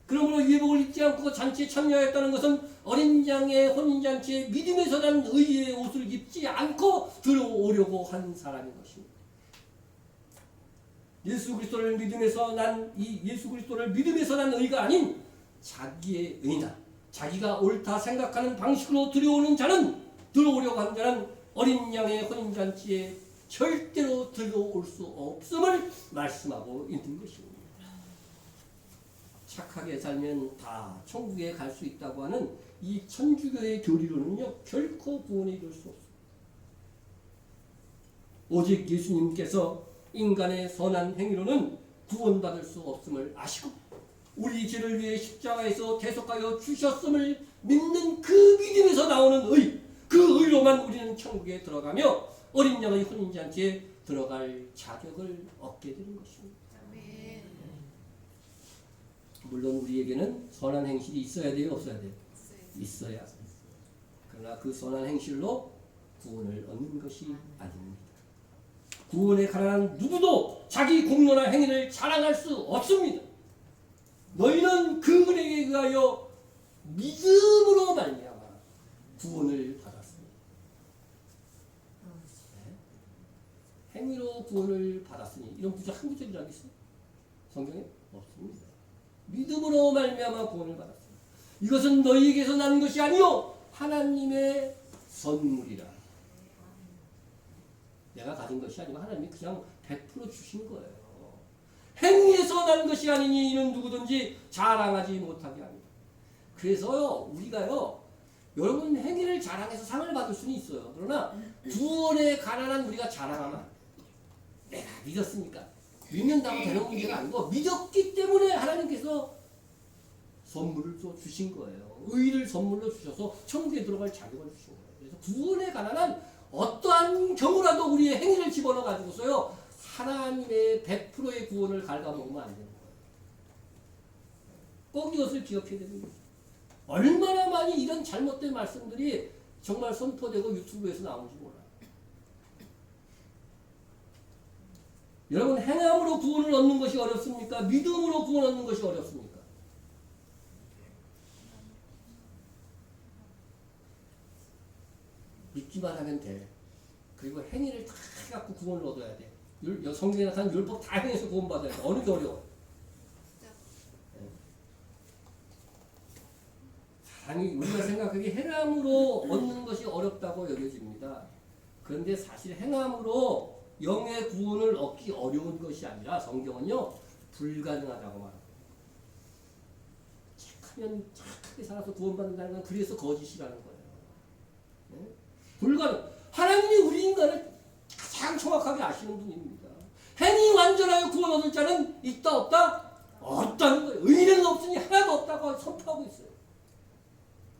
그러므로 예복을 입지 않고 잔치에 참여했다는 것은 어린 양의 혼인잔치에 믿음에서 난 의의 옷을 입지 않고 들어오려고 한 사람인 것입니다. 예수 그리스도를 믿음에서 난 의가 아닌 자기의 의나 자기가 옳다 생각하는 방식으로 들어오려고 한 자는 어린 양의 혼인잔치에 절대로 들어올 수 없음을 말씀하고 있는 것입니다. 착하게 살면 다 천국에 갈 수 있다고 하는 이 천주교의 교리로는요, 결코 구원에 이를 수 없습니다. 오직 예수님께서 인간의 선한 행위로는 구원받을 수 없음을 아시고 우리 죄를 위해 십자가에서 대속하여 주셨음을 믿는 그 믿음에서 나오는 의, 그 의로만 우리는 천국에 들어가며 어린 양의 혼인잔치에 들어갈 자격을 얻게 되는 것입니다. 물론 우리에게는 선한 행실이 있어야 돼요, 없어야 돼요? 있어야. 그러나 그 선한 행실로 구원을 얻는 것이 아닙니다. 구원에 가난한 누구도 자기 공로나 행위를 자랑할 수 없습니다. 너희는 그 은혜에 의하여 믿음으로 말미암아 구원을 받았습니다. 네? 행위로 구원을 받았으니 이런 구절 한 구절이라고 있어요? 성경에 없습니다. 믿음으로 말미암아 구원을 받았습니다. 이것은 너희에게서 난 것이 아니요 하나님의 선물이라. 내가 가진 것이 아니고 하나님이 그냥 100% 주신 거예요. 행위에서 난 것이 아니니 이는 누구든지 자랑하지 못하게 합니다. 그래서요, 우리가요, 여러분 행위를 자랑해서 상을 받을 수는 있어요. 그러나 구원에 가난한 우리가 자랑하면 안 돼요. 내가 믿었으니까. 믿는다고 되는 문제가 아니고 믿었기 때문에 하나님께서 선물을 또 주신 거예요. 의를 선물로 주셔서 천국에 들어갈 자격을 주신 거예요. 그래서 구원에 관한 어떠한 경우라도 우리의 행위를 집어넣어 가지고서요 하나님의 100%의 구원을 갉아먹으면 안 되는 거예요. 꼭 이것을 기억해야 됩니다. 얼마나 많이 이런 잘못된 말씀들이 정말 선포되고 유튜브에서 나오는지 몰라요. 여러분, 행함으로 구원을 얻는 것이 어렵습니까? 믿음으로 구원 얻는 것이 어렵습니까? 믿기만 하면 돼. 그리고 행위를 다 해갖고 구원을 얻어야 돼. 성경에 나타난 율법 다 행해서 구원받아야 돼. 어느 게 어려워? 아니, 우리가 생각하기에 행함으로 얻는 것이 어렵다고 여겨집니다. 그런데 사실 행함으로 영의 구원을 얻기 어려운 것이 아니라 성경은요 불가능하다고 말합니다. 착하면 착하게 살아서 구원받는다는 건 그래서 거짓이라는 거예요. 네? 불가능. 하나님이 우리 인간을 가장 정확하게 아시는 분입니다. 행위 완전하여 구원 얻을 자는 있다 없다? 없다는 거예요. 의인은 없으니 하나도 없다고 선포하고 있어요.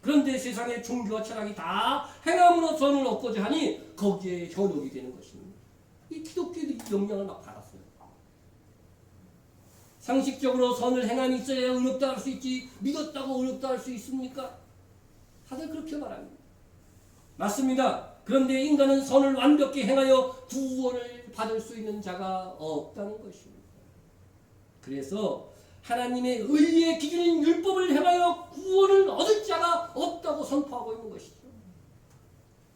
그런데 세상의 종교와 철학이 다 행함으로 선을 얻고자 하니 거기에 현혹이 되는 것입니다. 이 기독교도 이 영향을 막 받았어요. 상식적으로 선을 행함이 있어야 의롭다 할 수 있지 믿었다고 의롭다 할 수 있습니까? 다들 그렇게 말합니다. 맞습니다. 그런데 인간은 선을 완벽히 행하여 구원을 받을 수 있는 자가 없다는 것입니다. 그래서 하나님의 의의 기준인 율법을 행하여 구원을 얻을 자가 없다고 선포하고 있는 것이죠.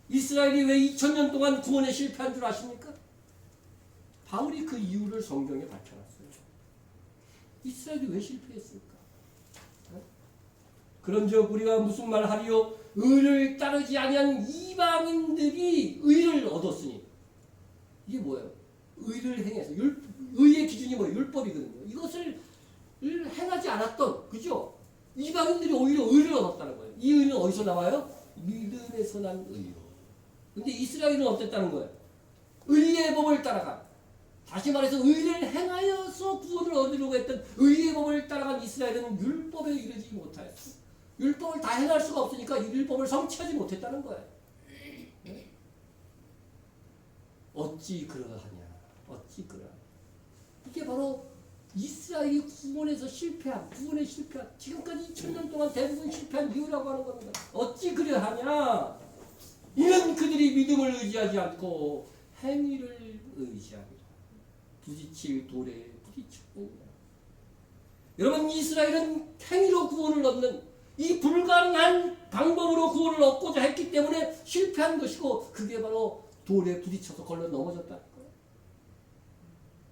이스라엘이 왜 2000년 동안 구원에 실패한 줄 아십니까? 바울이 그 이유를 성경에 밝혀놨어요. 이스라엘이 왜 실패했을까? 그런즉 우리가 무슨 말 하리요? 의를 따르지 아니한 이방인들이 의를 얻었으니 이게 뭐예요? 의를 행해서 의의 기준이 뭐예요? 율법이거든요. 이것을 행하지 않았던, 그죠? 이방인들이 오히려 의를 얻었다는 거예요. 이 의는 어디서 나와요? 믿음에서 난 의요. 근데 이스라엘은 어땠다는 거예요? 의의 법을 따라간, 다시 말해서 의를 행하여서 구원을 얻으려고 했던 의의 법을 따라간 이스라엘은 율법에 이르지 못하였어요. 율법을 다 행할 수가 없으니까 이 율법을 성취하지 못했다는 거예요. 네? 어찌 그러하냐? 어찌 그러하냐? 이게 바로 이스라엘이 구원에 실패한 지금까지 2000년 동안 대부분 실패한 이유라고 하는 겁니다. 어찌 그러하냐? 이는 그들이 믿음을 의지하지 않고 행위를 의지합니다. 부딪힐 돌에 부딪혔느니라. 여러분, 이스라엘은 행위로 구원을 얻는 이 불가능한 방법으로 구원을 얻고자 했기 때문에 실패한 것이고 그게 바로 돌에 부딪혀서 걸러 넘어졌다는 거예요.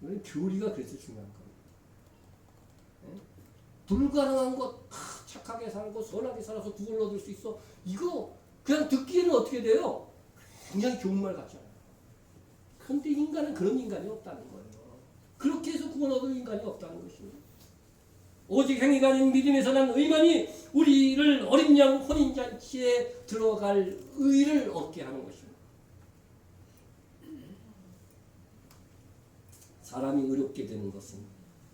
이건 교리가 그래서 중요한 겁니다. 불가능한 것, 착하게 살고 선하게 살아서 구원을 얻을 수 있어. 이거 그냥 듣기에는 어떻게 돼요? 굉장히 좋은 말 같잖아요. 그런데 인간은 그런 인간이 없다는 거예요. 그렇게 해서 구원 얻을 인간이 없다는 것입니다. 오직 행위가 아닌 믿음에서 난 의만이 우리를 어린 양 혼인잔치에 들어갈 의를 얻게 하는 것입니다. 사람이 의롭게 되는 것은,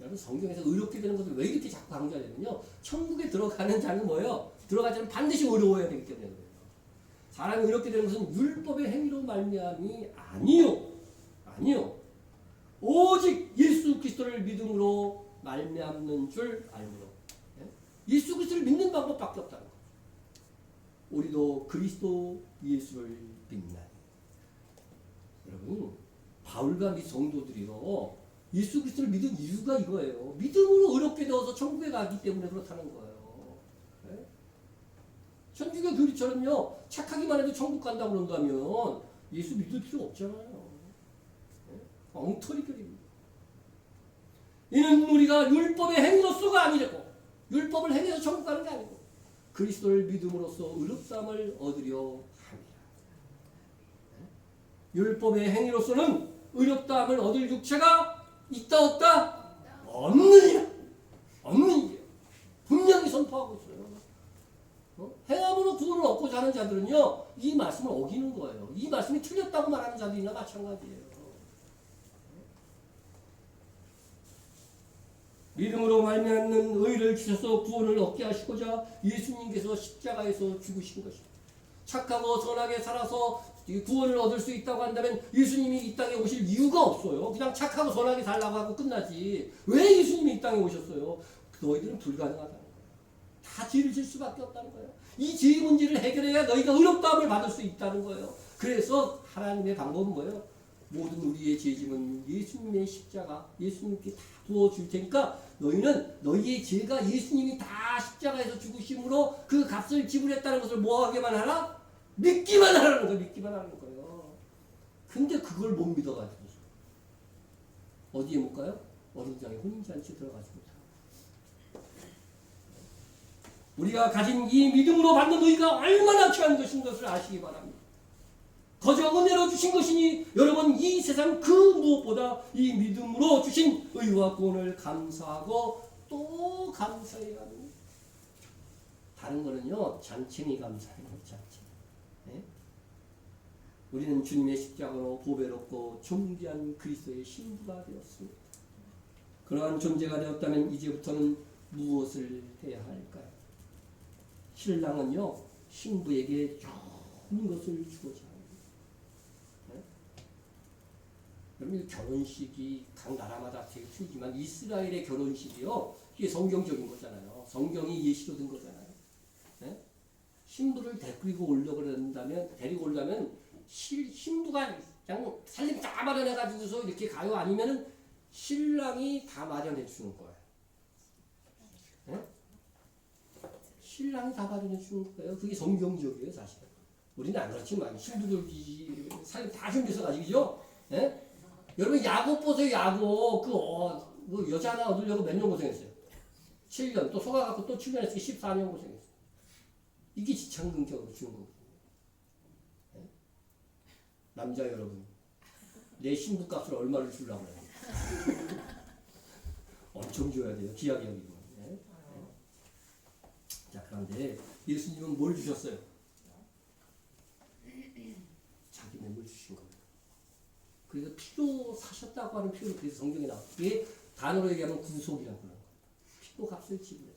여러분 성경에서 의롭게 되는 것을 왜 이렇게 자꾸 강조하냐면요, 천국에 들어가는 자는 뭐예요? 들어가는 자는 반드시 의로워야 되기 때문에 그래요. 사람이 의롭게 되는 것은 율법의 행위로 말미암이 아니요. 오직 예수 그리스도를 믿음으로 말미암는 줄 알므로. 예수 그리스도를 믿는 방법밖에 없다는 거죠. 우리도 그리스도 예수를 믿나니. 여러분, 바울과 및 성도들이요, 예수 그리스도를 믿은 이유가 이거예요. 믿음으로 의롭게 되어서 천국에 가기 때문에 그렇다는 거예요. 네? 천주교 교리처럼요, 착하기만 해도 천국 간다고 그런다면 예수 믿을 필요 없잖아요. 네? 엉터리 교리입니다. 이는 우리가 율법의 행위로서가 아니고, 율법을 행해서 천국 가는 게 아니고 그리스도를 믿음으로써 의롭다함을 얻으려 합니다. 율법의 행위로서는 의롭다함을 얻을 육체가 있다 없다? 없느니라. 없느니라. 분명히 선포하고 있어요. 행함으로 구원을 얻고자 하는 자들은요, 이 말씀을 어기는 거예요. 이 말씀이 틀렸다고 말하는 자들이나 마찬가지예요. 믿음으로 말미암는 의를 주셔서 구원을 얻게 하시고자 예수님께서 십자가에서 죽으신 것입니다. 착하고 선하게 살아서 구원을 얻을 수 있다고 한다면 예수님이 이 땅에 오실 이유가 없어요. 그냥 착하고 선하게 살라고 하고 끝나지. 왜 예수님이 이 땅에 오셨어요? 너희들은 불가능하다는 거예요. 다 죄를 질 수밖에 없다는 거예요. 이 죄의 문제를 해결해야 너희가 의롭다함을 받을 수 있다는 거예요. 그래서 하나님의 방법은 뭐예요? 모든 우리의 죄짐은 예수님의 십자가, 예수님께 다 부어줄 테니까 너희는 너희의 죄가 예수님이 다 십자가에서 죽으심으로 그 값을 지불했다는 것을 뭐하게만 하라? 믿기만 하라는 거예요. 믿기만 하는 거예요. 근데 그걸 못 믿어가지고 어디에 못 가요? 어린장에 혼인잔치 들어가지 못하고. 우리가 가진 이 믿음으로 받는 의가 얼마나 귀한 것인 것을 아시기 바랍니다. 거저 은혜로 주신 것이니 여러분 이 세상 그 무엇보다 이 믿음으로 주신 의와 구원을 감사하고 또 감사해야 합니다. 다른 거는요 잔챙이 감사해요. 잔챙이. 네? 우리는 주님의 십자가로 보배롭고 존귀한 그리스도의 신부가 되었습니다. 그러한 존재가 되었다면 이제부터는 무엇을 해야 할까요? 신랑은요 신부에게 좋은 것을 주고자 합니다. 네? 여러분 결혼식이 각 나라마다 되게 틀리지만 이스라엘의 결혼식이요 이게 성경적인 거잖아요. 성경이 예시로 든 거잖아요. 네? 신부를 데리고 오려면 신부가 그냥 살림 다 마련해가지고서 이렇게 가요? 아니면은 신랑이 다 마련해 주는 거예요? 네? 신랑이 다 마련해 주는 거예요. 그게 성경적이에요, 사실은. 우리는 안 그렇지만 신부들이 살림 다 준비해서 가지고죠. 네? 여러분 야곱 보세요, 야곱. 그 여자 하나 얻으려고 몇 년 고생했어요? 7년. 또 속아갖고 또 7년 했으니 14년 고생했어요. 이게 지창능력으로 주는 거고. 네? 남자 여러분, 내 신부값을 얼마를 주려고 해요? 엄청 줘야 돼요. 귀하게 여기고. 네? 네. 자, 그런데 예수님은 뭘 주셨어요? 자기 몸을 주신 겁니다. 그래서 피로 사셨다고 하는 표현이 그래서 성경에 나와요. 이게 단어로 얘기하면 구속이라고 하는 거예요. 피로 값을 지불해요.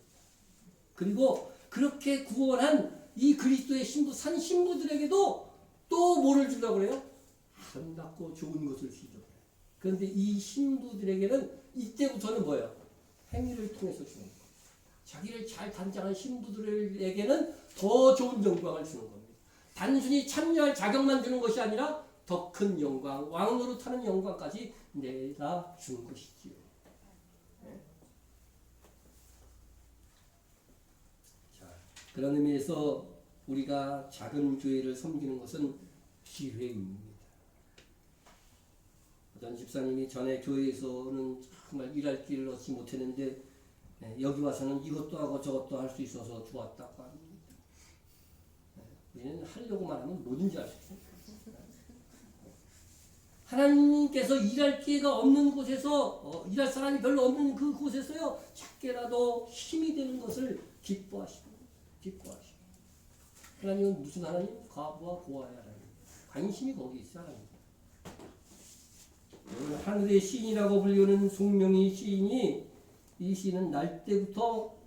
그리고 그렇게 구원한 이 그리스도의 신부, 산 신부들에게도 또 뭐를 주려고 그래요? 아름답고 좋은 것을 주려고 그래요. 그런데 이 신부들에게는 이때부터는 뭐예요? 행위를 통해서 주는 거예요. 자기를 잘 단장한 신부들에게는 더 좋은 영광을 주는 겁니다. 단순히 참여할 자격만 주는 것이 아니라 더 큰 영광, 왕으로 타는 영광까지 내다 주는 것이지요. 네. 자, 그런 의미에서 우리가 작은 교회를 섬기는 것은 기회입니다. 어떤 집사님이 전에 교회에서는 정말 일할 길을 얻지 못했는데 여기 와서는 이것도 하고 저것도 할 수 있어서 좋았다고 합니다. 우리는 하려고만 하면 뭐든지 할 수 있어요. 하나님께서 일할 기회가 없는 곳에서 일할 사람이 별로 없는 그 곳에서요 작게라도 힘이 되는 것을 기뻐하시고 하나님은 무슨 하나님? 과부와 고아의 하나님. 관심이 거기 있어요. 하나님. 하늘의 시인이라고 불리는 송명희 시인이 이 시인은 날 때부터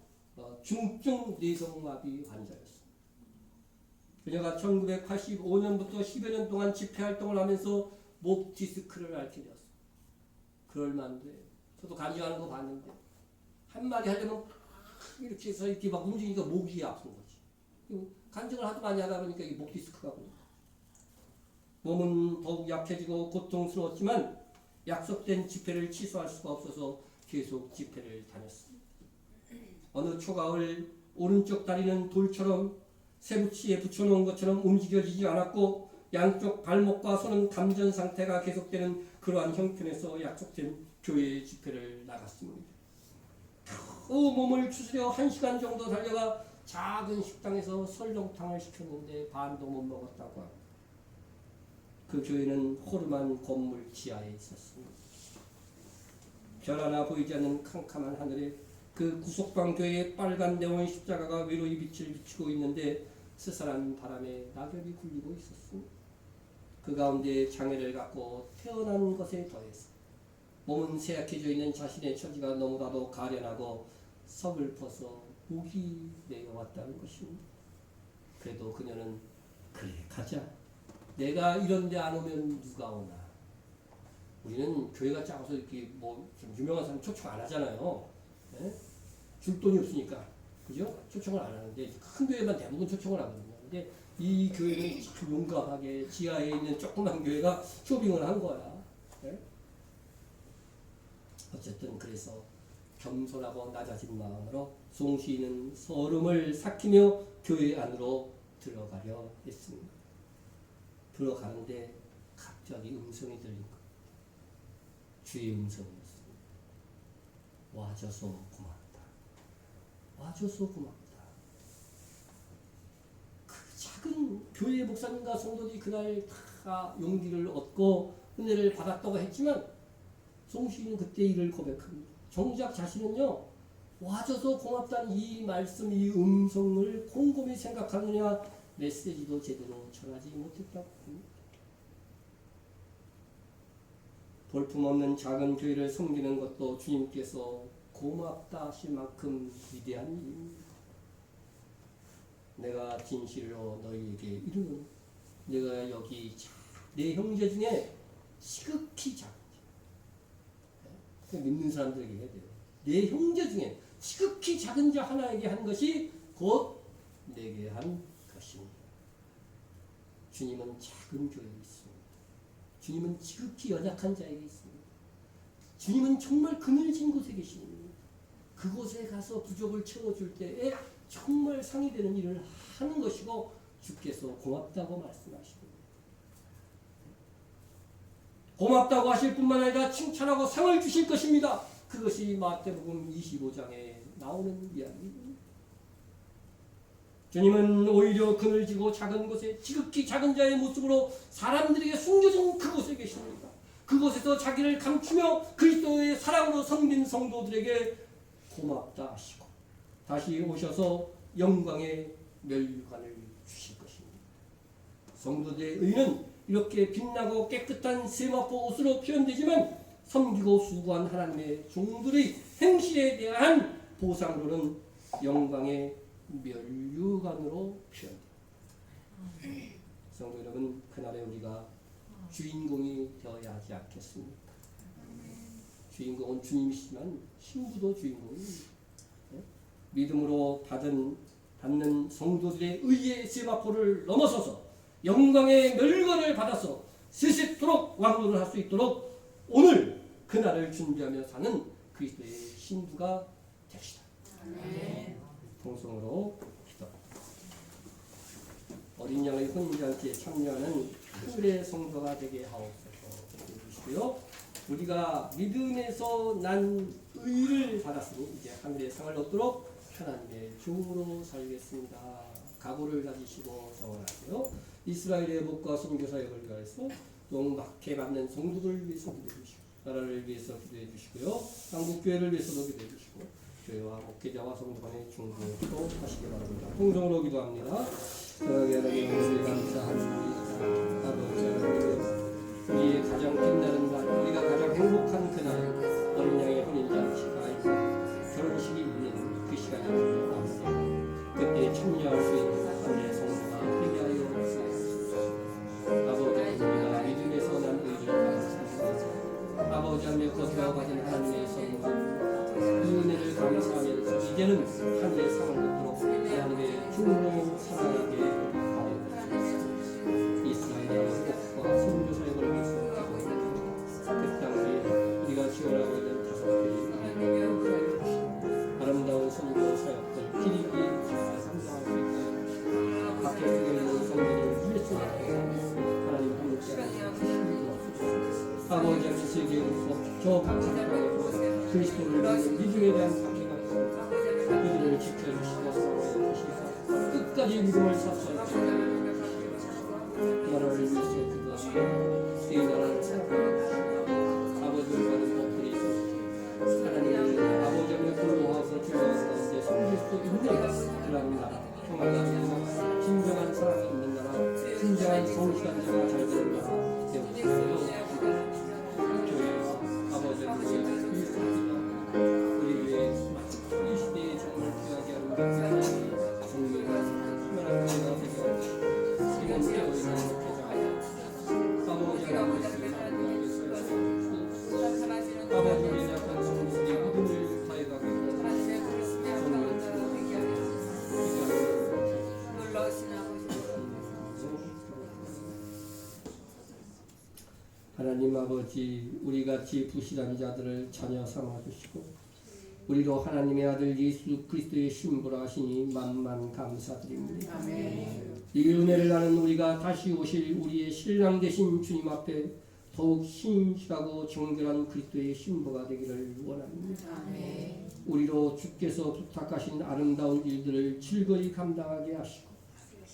중증 뇌성마비 환자였습니다. 그녀가 1985년부터 10여 년 동안 집회 활동을 하면서 목 디스크를 앓게 되었어요. 그럴만도 해요. 저도 간증하는 거 봤는데 한마디 하려면 이렇게 해서 이렇게 막 움직이니까 목이 아픈 거지. 간증을 하도 많이 하다 보니까 이게 목 디스크가 보여. 몸은 더욱 약해지고 고통스러웠지만 약속된 집회를 취소할 수가 없어서 계속 집회를 다녔습니다. 어느 초가을 오른쪽 다리는 돌처럼 쇠붙이에 붙여놓은 것처럼 움직여지지 않았고 양쪽 발목과 손은 감전 상태가 계속되는 그러한 형편에서 약속된 교회 집회를 나갔습니다. 몸을 추스려 1시간 정도 달려가 작은 식당에서 설렁탕을 시켰는데 반도 못 먹었다고 합니다. 그 교회는 호름한 건물 지하에 있었습니다. 별 하나 보이지 않는 캄캄한 하늘에 그 구석방 교회의 빨간 네온 십자가가 외로이 빛을 비추고 있는데 스산한 바람에 낙엽이 굴리고 있었습니다. 그 가운데 장애를 갖고 태어난 것에 더해서 몸은 쇠약해져 있는 자신의 처지가 너무나도 가련하고 서글퍼서 목이 내려왔다는 것입니다. 그래도 그녀는 그래 가자. 내가 이런 데 안 오면 누가 오나. 우리는 교회가 작아서 이렇게 뭐 좀 유명한 사람 초청 안 하잖아요. 네? 줄 돈이 없으니까. 그죠? 초청을 안 하는데 큰 교회만 대부분 초청을 하거든요. 근데 이 교회는 참 용감하게 지하에 있는 조그만 교회가 쇼빙을 한 거야. 네? 어쨌든 그래서 겸손하고 낮아진 마음으로 송시인은 서름을 삭히며 교회 안으로 들어가려 했습니다. 들어가는데 갑자기 음성이 들린 것. 주의 음성이었습니다. 와줘서 고맙다. 와줘서 고맙다. 그 작은 교회 목사님과 성도들이 그날 다 용기를 얻고 은혜를 받았다고 했지만 송시인은 그때 이를 고백합니다. 정작 자신은요, 와줘서 고맙다는 이 말씀, 이 음성을 곰곰이 생각하느냐 메시지도 제대로 전하지 못했다고 합니다. 볼품없는 작은 교회를 섬기는 것도 주님께서 고맙다 하실 만큼 위대한 일입니다. 내가 진실로 너희에게 이르는 내가 여기 내 형제 중에 지극히 작은 자, 믿는 사람들에게 해야 돼요. 내 형제 중에 지극히 작은 자 하나에게 한 것이 곧 내게 한 것입니다. 주님은 작은 교회에 있습니다. 주님은 지극히 연약한 자에게 있습니다. 주님은 정말 그늘진 곳에 계십니다. 그곳에 가서 부족을 채워줄 때에 정말 상이 되는 일을 하는 것이고 주께서 고맙다고 말씀하십니다. 고맙다고 하실 뿐만 아니라 칭찬하고 상을 주실 것입니다. 그것이 마태복음 25장에 나오는 이야기입니다. 주님은 오히려 그늘지고 작은 곳에 지극히 작은 자의 모습으로 사람들에게 숨겨진 그곳에 계십니다. 그곳에서 자기를 감추며 그리스도의 사랑으로 섬긴 성도들에게 고맙다 하시고 다시 오셔서 영광의 멸류관을 주실 것입니다. 성도들의 의는 이렇게 빛나고 깨끗한 세마포 옷으로 표현되지만 섬기고 수고한 하나님의 종들의 행실에 대한 보상으로는 영광의 멸류관으로 표현됩니다. 성도 여러분, 그날에 우리가 주인공이 되어야 하지 않겠습니까? 주인공은 주님이시지만 신부도 주인공입니다. 믿음으로 받는 성도들의 의의 세마포를 넘어서서 영광의 멸관을 받아서 세세토록 왕노를 할 수 있도록 오늘 그날을 준비하며 사는 그리스도의 신부가 됩시다. 통성으로 기도합니다. 어린 양의 혼인잔치에 참여하는 하늘의 성도가 되게 하옵소서. 해주시고요. 우리가 믿음에서 난 의를 받았으니 이제 하늘의 상을 얻도록 하나님의 종으로 살겠습니다. 각오를 가지시고 성원하세요. 이스라엘의 복과 선교사역을 위하여서 또 막해 받는 성도들을 위해서 기도해 주시고 나라를 위해서 기도해 주시고요. 한국교회를 위해서도 기도해 주시고 교회와 목회자와 성도간의 중보도 하시기 바랍니다. 통성으로 기도합니다. 사랑하는 하나님, 감사합니다. 아버지 하나님, 우리의 가장 빛나는 날, 우리가 가장 행복한 그날, 어린 양의 혼인잔치가 있고 결혼식이 있는 그 시간이 되었습니다. 그때 참여할 수 있는 하늘의 성도가 되게 하여 주옵소서. 아버지, 우리가 믿음에서 난 의를 받았습니다. 아버지 하며 거듭하고 가진 하나님의 선물 이 은혜를 감사하면서 이제는 하늘의 상을 얻도록 하나님의 중으로 살아가게 하옵소서. 이스라엘의 복과 선교사역을 위해서 그 땅에 우리가 지원하고 있는 다섯 교회 아름다운 선교 사역들 길이 잘 성장할 수 있도록 밖에 있는 성도들을 위해서 하나님 함께 아버지 하나님 세계에서 저 박사님과 그리스도를 믿는 믿음에 대한 관계가 있습니다. 그들을 지켜주시고 끝까지 믿음을 삽수하시고 나라를 위해서 기도하시고 이 나라를 사랑하고 아버지와는 법들이 하나님의 아버지의 불로하서 주어서 이제 섬길 수 있는 그런 나라, 평안한 나라, 진정한 사랑이 있는 나라, 진정한 성실한 자가 잘 되는 나라 되었으므로 교회에서 아버지의 우리 교회 이 시대에 정말 귀하게 하는 정밀한 평안한 교회가 되게 이런 되어 있는 교회가 아버지의 아버지의 약간 성실히 모든 다해가고 하나님 아버지, 우리같이 부실한 자들을 자녀 삼아주시고 우리로 하나님의 아들 예수 그리스도의 신부라 하시니 만만 감사드립니다. 이 은혜를 나는 우리가 다시 오실 우리의 신랑 되신 주님 앞에 더욱 신실하고 정결한 그리스도의 신부가 되기를 원합니다. 우리로 주께서 부탁하신 아름다운 일들을 즐거이 감당하게 하시고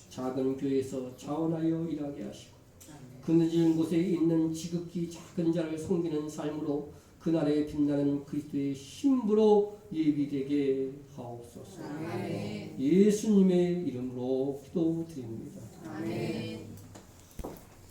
작은 교회에서 자원하여 일하게 하시고 그늘진 곳에 있는 지극히 작은 자를 섬기는 삶으로 그날에 빛나는 그리스도의 신부로 예비되게 하옵소서. 예수님의 이름으로 기도드립니다. 아멘.